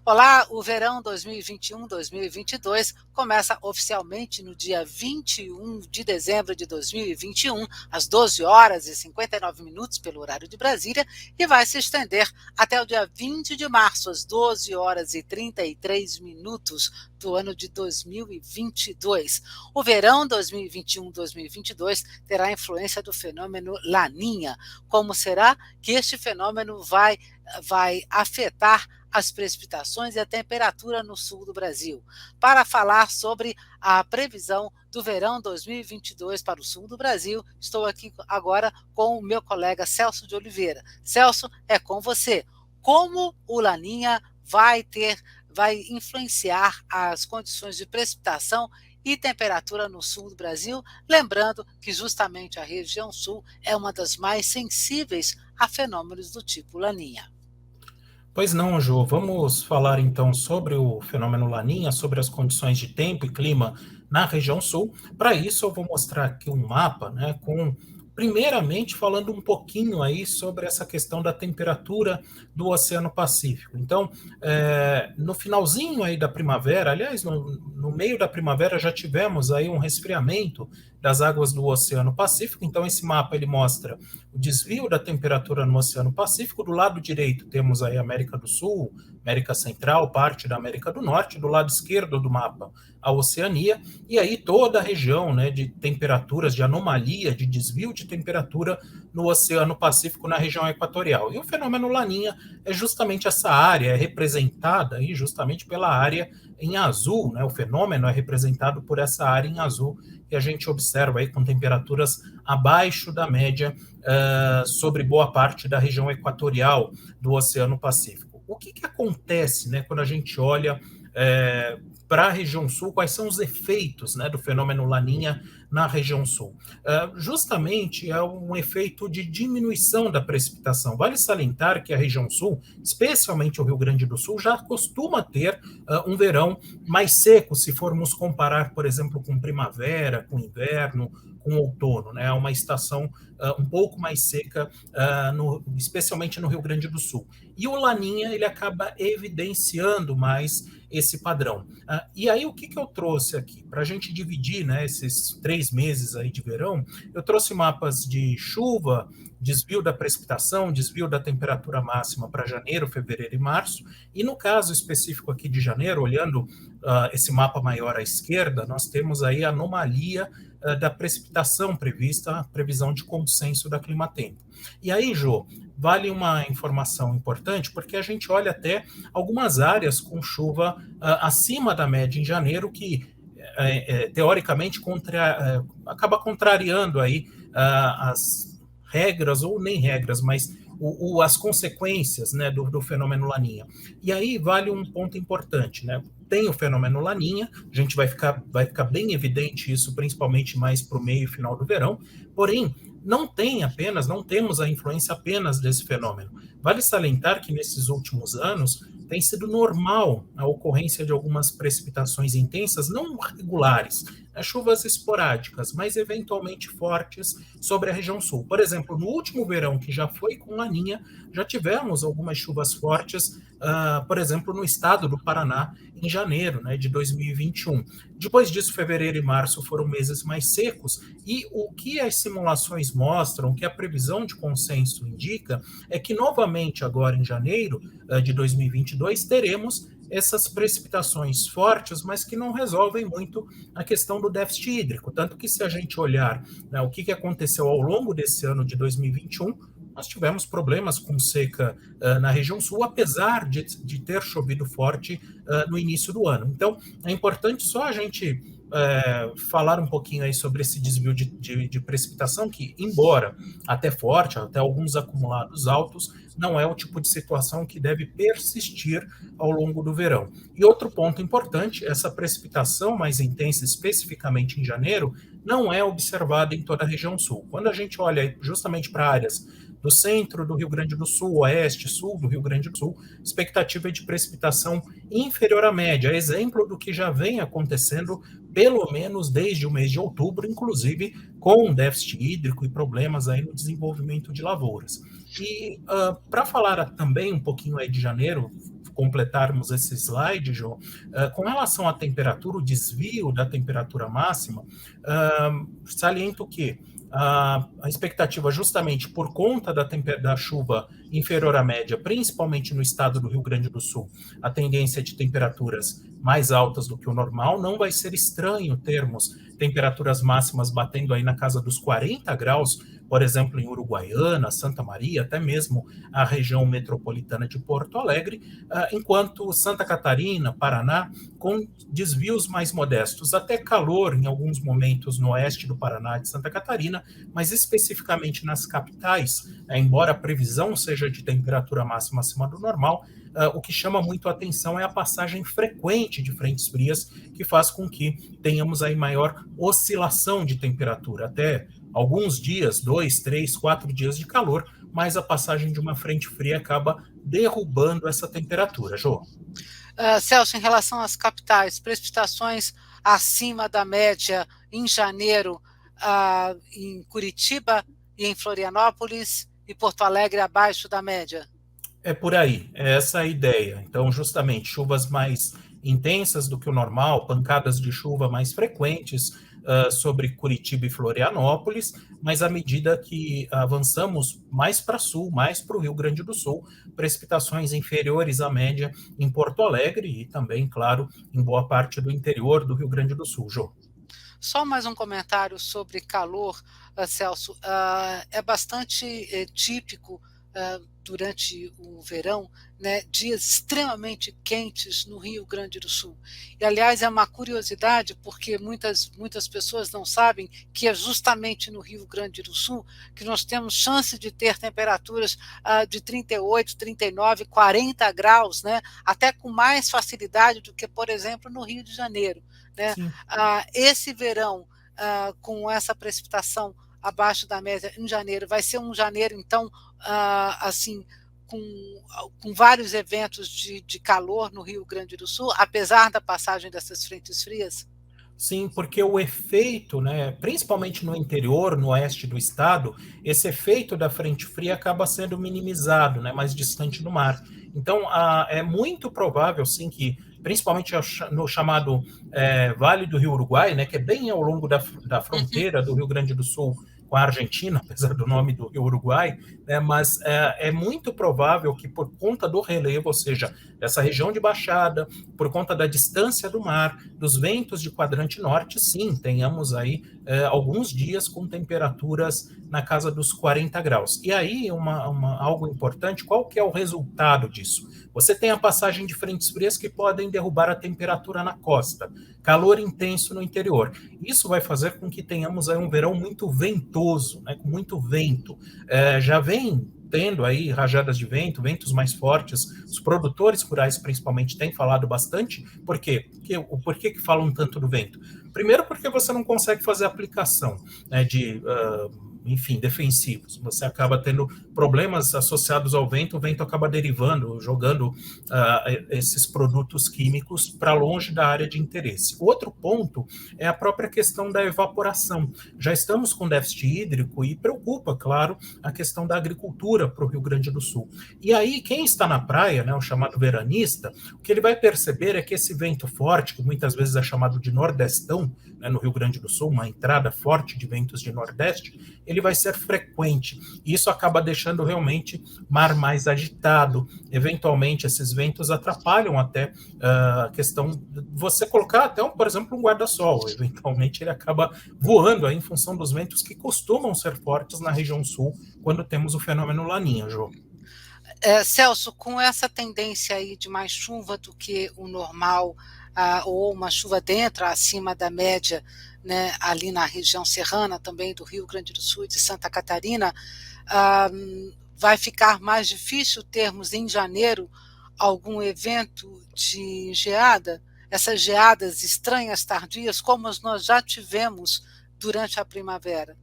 Olá, o verão 2021-2022 começa oficialmente no dia 21 de dezembro de 2021, às 12 horas e 59 minutos pelo horário de Brasília, e vai se estender até o dia 20 de março, às 12 horas e 33 minutos do ano de 2022. O verão 2021-2022 terá influência do fenômeno Laninha. Como será que este fenômeno vai afetar as precipitações e a temperatura no sul do Brasil? Para falar sobre a previsão do verão 2022 para o sul do Brasil, estou aqui agora com o meu colega Celso de Oliveira. Celso, é com você. Como o Laninha vai influenciar as condições de precipitação e temperatura no sul do Brasil, lembrando que justamente a região sul é uma das mais sensíveis a fenômenos do tipo Laninha. Pois não, Ju. Vamos falar então sobre o fenômeno Laninha, sobre as condições de tempo e clima na região sul. Para isso, eu vou mostrar aqui um mapa, né, primeiramente falando um pouquinho aí sobre essa questão da temperatura do Oceano Pacífico. Então, no finalzinho aí da primavera, aliás, no meio da primavera já tivemos aí um resfriamento das águas do Oceano Pacífico. Então, esse mapa ele mostra o desvio da temperatura no Oceano Pacífico. Do lado direito temos aí a América do Sul, América Central, parte da América do Norte. Do lado esquerdo do mapa, a Oceania, e aí toda a região, né, de temperaturas, de anomalia, de desvio de temperatura no Oceano Pacífico, na região equatorial. E o fenômeno Laninha é justamente essa área, é representada aí justamente pela área em azul, né? O fenômeno é representado por essa área em azul, que a gente observa aí com temperaturas abaixo da média sobre boa parte da região equatorial do Oceano Pacífico. O que acontece, né, quando a gente olha para a região sul, quais são os efeitos, né, do fenômeno Laninha na região sul? Justamente é um efeito de diminuição da precipitação. Vale salientar que a região sul, especialmente o Rio Grande do Sul, já costuma ter um verão mais seco, se formos comparar, por exemplo, com primavera, com inverno, com outono, né? É uma estação um pouco mais seca, especialmente no Rio Grande do Sul. E o Laninha ele acaba evidenciando mais esse padrão. E aí o que eu trouxe aqui? Para a gente dividir, né, esses 3 meses aí de verão, eu trouxe mapas de chuva, desvio da precipitação, desvio da temperatura máxima para janeiro, fevereiro e março. E no caso específico aqui de janeiro, olhando esse mapa maior à esquerda, nós temos aí a anomalia da precipitação prevista, a previsão de consenso da Climatempo. E aí, Jô, vale uma informação importante, porque a gente olha até algumas áreas com chuva acima da média em janeiro, que teoricamente acaba contrariando aí as regras, ou nem regras, mas as consequências, né, do fenômeno Laninha. E aí vale um ponto importante, né? Tem o fenômeno Laninha, a gente vai ficar bem evidente isso, principalmente mais para o meio e final do verão, porém, não temos a influência apenas desse fenômeno. Vale salientar que nesses últimos anos tem sido normal a ocorrência de algumas precipitações intensas, não regulares, chuvas esporádicas, mas eventualmente fortes sobre a região sul. Por exemplo, no último verão, que já foi com Laninha, já tivemos algumas chuvas fortes, por exemplo, no estado do Paraná, em janeiro, né, de 2021. Depois disso, fevereiro e março foram meses mais secos, e o que as simulações mostram, o que a previsão de consenso indica, é que novamente agora em janeiro de 2022 teremos essas precipitações fortes, mas que não resolvem muito a questão do déficit hídrico. Tanto que se a gente olhar, né, o que aconteceu ao longo desse ano de 2021, nós tivemos problemas com seca na região sul, apesar de ter chovido forte no início do ano. Então, é importante só a gente falar um pouquinho aí sobre esse desvio de precipitação, que, embora até forte, até alguns acumulados altos, não é o tipo de situação que deve persistir ao longo do verão. E outro ponto importante, essa precipitação mais intensa, especificamente em janeiro, não é observada em toda a região sul. Quando a gente olha justamente para áreas do centro do Rio Grande do Sul, oeste, sul do Rio Grande do Sul, expectativa de precipitação inferior à média, exemplo do que já vem acontecendo pelo menos desde o mês de outubro, inclusive com déficit hídrico e problemas aí no desenvolvimento de lavouras. E para falar também um pouquinho aí de janeiro, completarmos esse slide, João, com relação à temperatura, o desvio da temperatura máxima, saliento que a expectativa, justamente por conta da chuva inferior à média, principalmente no estado do Rio Grande do Sul, a tendência de temperaturas mais altas do que o normal, não vai ser estranho termos temperaturas máximas batendo aí na casa dos 40 graus, por exemplo, em Uruguaiana, Santa Maria, até mesmo a região metropolitana de Porto Alegre, enquanto Santa Catarina, Paraná, com desvios mais modestos, até calor em alguns momentos no oeste do Paraná e de Santa Catarina, mas especificamente nas capitais, embora a previsão seja de temperatura máxima acima do normal, o que chama muito a atenção é a passagem frequente de frentes frias, que faz com que tenhamos aí maior oscilação de temperatura, até alguns dias, 2, 3, 4 dias de calor, mas a passagem de uma frente fria acaba derrubando essa temperatura, Jô. Celso, em relação às capitais, precipitações acima da média em janeiro em Curitiba e em Florianópolis, e Porto Alegre abaixo da média? É por aí, é essa a ideia. Então, justamente, chuvas mais intensas do que o normal, pancadas de chuva mais frequentes sobre Curitiba e Florianópolis, mas à medida que avançamos mais para sul, mais para o Rio Grande do Sul, precipitações inferiores à média em Porto Alegre e também, claro, em boa parte do interior do Rio Grande do Sul, Jô. Só mais um comentário sobre calor, Celso. É bastante típico durante o verão, né, dias extremamente quentes no Rio Grande do Sul. E, aliás, é uma curiosidade, porque muitas pessoas não sabem que é justamente no Rio Grande do Sul que nós temos chance de ter temperaturas de 38, 39, 40 graus, né, até com mais facilidade do que, por exemplo, no Rio de Janeiro. Né? Esse verão, com essa precipitação abaixo da média em janeiro, vai ser um janeiro, então, assim, com vários eventos de calor no Rio Grande do Sul, apesar da passagem dessas frentes frias? Sim, porque o efeito, né, principalmente no interior, no oeste do estado, esse efeito da frente fria acaba sendo minimizado, né, mais distante do mar. Então, é muito provável, sim, que, principalmente no chamado Vale do Rio Uruguai, né, que é bem ao longo da fronteira do Rio Grande do Sul com a Argentina, apesar do nome do Rio Uruguai, né, mas é muito provável que, por conta do relevo, ou seja, dessa região de baixada, por conta da distância do mar, dos ventos de quadrante norte, sim, tenhamos aí alguns dias com temperaturas na casa dos 40 graus. E aí, algo importante, qual que é o resultado disso? Você tem a passagem de frentes frias que podem derrubar a temperatura na costa, calor intenso no interior. Isso vai fazer com que tenhamos aí um verão muito ventoso, né, com muito vento. Já vem tendo aí rajadas de vento, ventos mais fortes. Os produtores rurais, principalmente, têm falado bastante. Por quê? Por que falam tanto do vento? Primeiro, porque você não consegue fazer aplicação, né, enfim, defensivos. Você acaba tendo problemas associados ao vento, o vento acaba derivando, jogando esses produtos químicos para longe da área de interesse. Outro ponto é a própria questão da evaporação. Já estamos com déficit hídrico e preocupa, claro, a questão da agricultura para o Rio Grande do Sul. E aí, quem está na praia, né, o chamado veranista, o que ele vai perceber é que esse vento forte, que muitas vezes é chamado de nordestão, né, no Rio Grande do Sul, uma entrada forte de ventos de nordeste, ele vai ser frequente. E isso acaba deixando realmente mar mais agitado. Eventualmente, esses ventos atrapalham até a questão de você colocar até, por exemplo, um guarda-sol. Eventualmente, ele acaba voando aí em função dos ventos que costumam ser fortes na região sul quando temos o fenômeno Laninha, Jô. Celso, com essa tendência aí de mais chuva do que o normal, ou uma chuva dentro, acima da média, né, ali na região serrana também do Rio Grande do Sul e de Santa Catarina, vai ficar mais difícil termos em janeiro algum evento de geada, essas geadas estranhas, tardias, como nós já tivemos durante a primavera?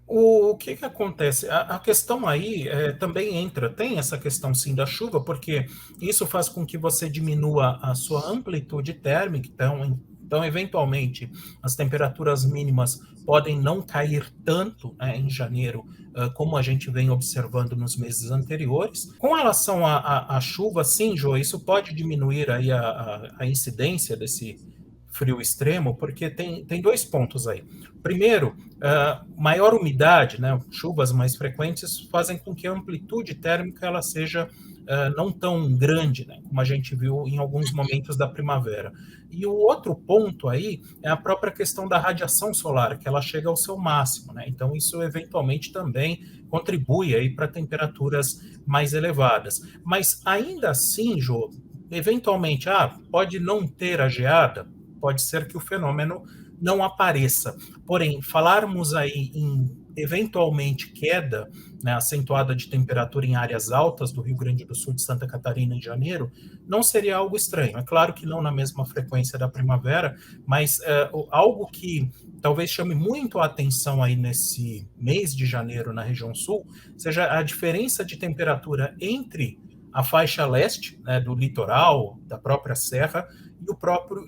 O que acontece? A questão aí também tem essa questão sim da chuva, porque isso faz com que você diminua a sua amplitude térmica, então Então, eventualmente, as temperaturas mínimas podem não cair tanto, né, em janeiro, como a gente vem observando nos meses anteriores. Com relação à chuva, sim, Jô, isso pode diminuir aí a incidência desse frio extremo, porque tem dois pontos aí. Primeiro, maior umidade, né, chuvas mais frequentes fazem com que a amplitude térmica ela seja não tão grande, né, como a gente viu em alguns momentos da primavera. E o outro ponto aí é a própria questão da radiação solar, que ela chega ao seu máximo, né? Então isso eventualmente também contribui aí para temperaturas mais elevadas. Mas ainda assim, Jô, eventualmente, pode não ter a geada, pode ser que o fenômeno não apareça. Porém, falarmos aí em eventualmente queda, né, acentuada de temperatura em áreas altas do Rio Grande do Sul, de Santa Catarina em janeiro, não seria algo estranho. É claro que não na mesma frequência da primavera, mas algo que talvez chame muito a atenção aí nesse mês de janeiro na região sul, seja a diferença de temperatura entre a faixa leste, né, do litoral, da própria serra,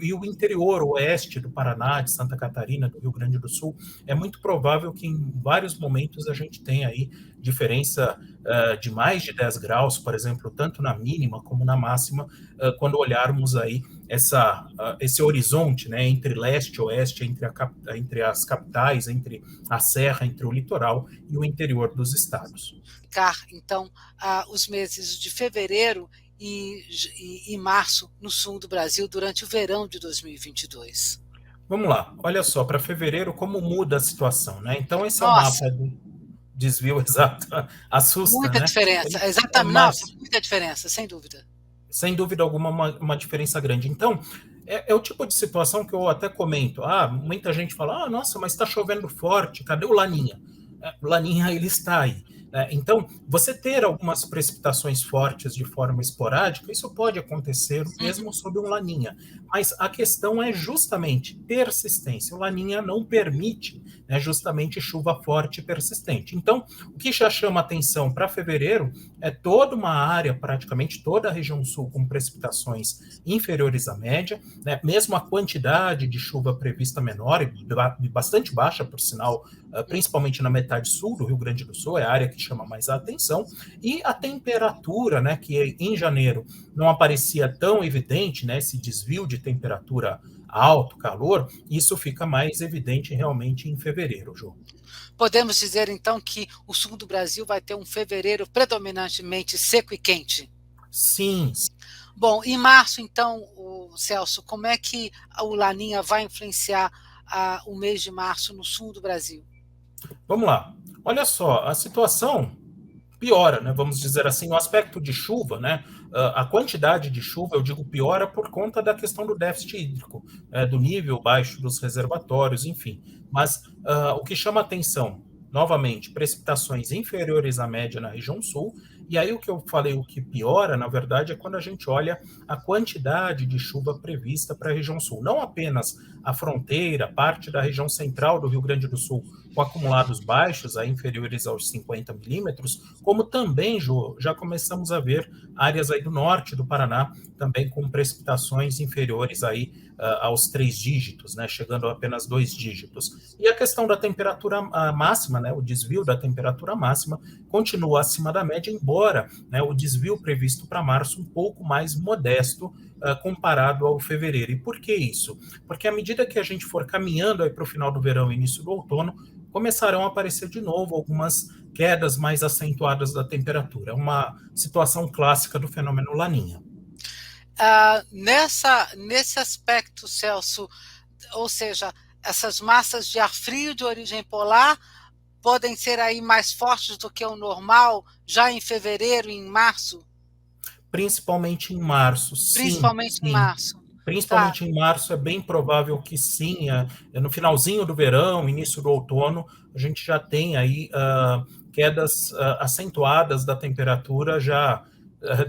e o interior oeste do Paraná, de Santa Catarina, do Rio Grande do Sul. É muito provável que em vários momentos a gente tenha aí diferença de mais de 10 graus, por exemplo, tanto na mínima como na máxima, quando olharmos aí esse horizonte, né, entre leste e oeste, entre as capitais, entre a serra, entre o litoral e o interior dos estados. Então, os meses de fevereiro e março no sul do Brasil durante o verão de 2022. Vamos lá, olha só, para fevereiro, como muda a situação, né? Então, esse é o Nossa, mapa do desvio exato, assusta, muita né? diferença, exatamente, Mas, nossa, muita diferença, sem dúvida. sem dúvida alguma, uma diferença grande. Então, é o tipo de situação que eu até comento. Muita gente fala, nossa, mas está chovendo forte, cadê o Laninha? O Laninha, ele está aí. Então, você ter algumas precipitações fortes de forma esporádica, isso pode acontecer mesmo sob um Laninha. Mas a questão é justamente persistência. O Laninha não permite, né, justamente chuva forte e persistente. Então, o que já chama atenção para fevereiro é toda uma área, praticamente toda a região sul, com precipitações inferiores à média, né, mesmo a quantidade de chuva prevista menor e bastante baixa, por sinal, principalmente na metade sul do Rio Grande do Sul, é a área que chama mais a atenção, e a temperatura, né, que em janeiro não aparecia tão evidente, né, esse desvio de temperatura alto, calor, isso fica mais evidente realmente em fevereiro, João. Podemos dizer, então, que o sul do Brasil vai ter um fevereiro predominantemente seco e quente? Sim. Bom, em março, então, Celso, como é que o Laninha vai influenciar o mês de março no sul do Brasil? Vamos lá. Olha só, a situação piora, né? Vamos dizer assim, o aspecto de chuva, né? A quantidade de chuva, eu digo, piora por conta da questão do déficit hídrico, do nível baixo dos reservatórios, enfim. Mas o que chama atenção, novamente, precipitações inferiores à média na região sul. E aí o que eu falei, o que piora, na verdade, é quando a gente olha a quantidade de chuva prevista para a região sul. Não apenas a fronteira, parte da região central do Rio Grande do Sul, com acumulados baixos, aí inferiores aos 50 milímetros, como também, Jô, já começamos a ver áreas aí do norte do Paraná, também com precipitações inferiores aí aos 3 dígitos, né, chegando a apenas 2 dígitos. E a questão da temperatura máxima, né, o desvio da temperatura máxima, continua acima da média, embora, né, o desvio previsto para março um pouco mais modesto comparado ao fevereiro. E por que isso? Porque à medida que a gente for caminhando para o final do verão e início do outono, começarão a aparecer de novo algumas quedas mais acentuadas da temperatura. É uma situação clássica do fenômeno Laninha. Nesse aspecto, Celso, ou seja, essas massas de ar frio de origem polar podem ser aí mais fortes do que o normal já em fevereiro e em março? Principalmente em março, sim. Principalmente em março. Principalmente em março é bem provável que sim, no finalzinho do verão, início do outono, a gente já tem aí quedas acentuadas da temperatura, já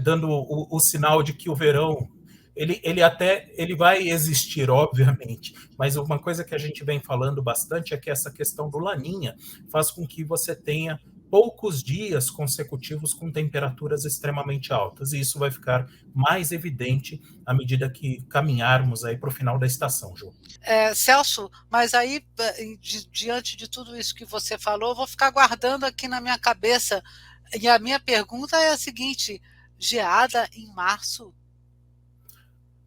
dando o sinal de que o verão, ele vai existir, obviamente, mas uma coisa que a gente vem falando bastante é que essa questão do Laninha faz com que você tenha poucos dias consecutivos com temperaturas extremamente altas, e isso vai ficar mais evidente à medida que caminharmos aí para o final da estação, Ju. Celso, mas aí, diante de tudo isso que você falou, eu vou ficar guardando aqui na minha cabeça. E a minha pergunta é a seguinte: geada em março?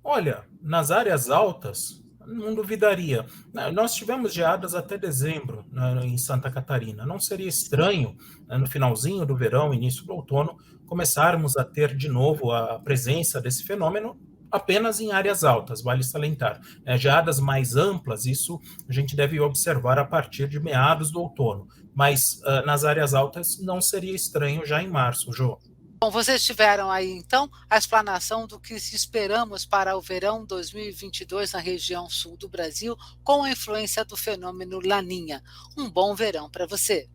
Olha, nas áreas altas, não duvidaria. Nós tivemos geadas até dezembro, né, em Santa Catarina. Não seria estranho, né, no finalzinho do verão, início do outono, começarmos a ter de novo a presença desse fenômeno apenas em áreas altas, vale salientar. Geadas mais amplas, isso a gente deve observar a partir de meados do outono. Mas nas áreas altas não seria estranho já em março, Jô. Bom, vocês tiveram aí, então, a explanação do que esperamos para o verão 2022 na região sul do Brasil, com a influência do fenômeno Laninha. Um bom verão para você.